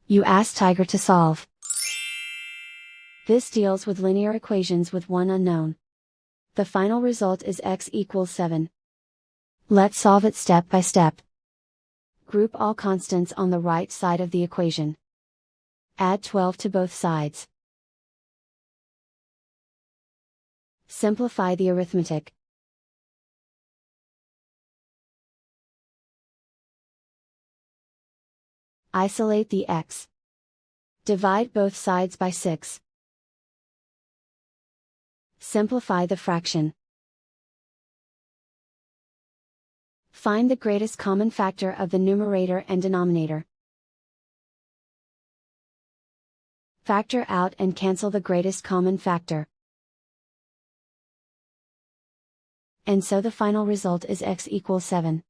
You ask Tiger to solve. This deals with linear equations with one unknown. The final result is x equals 7. Let's solve it step by step. Group all constants on the right side of the equation. Add 12 to both sides. Simplify the arithmetic. Isolate the x. Divide both sides by 6. Simplify the fraction. Find the greatest common factor of the numerator and denominator. Factor out and cancel the greatest common factor. And so the final result is x equals 7.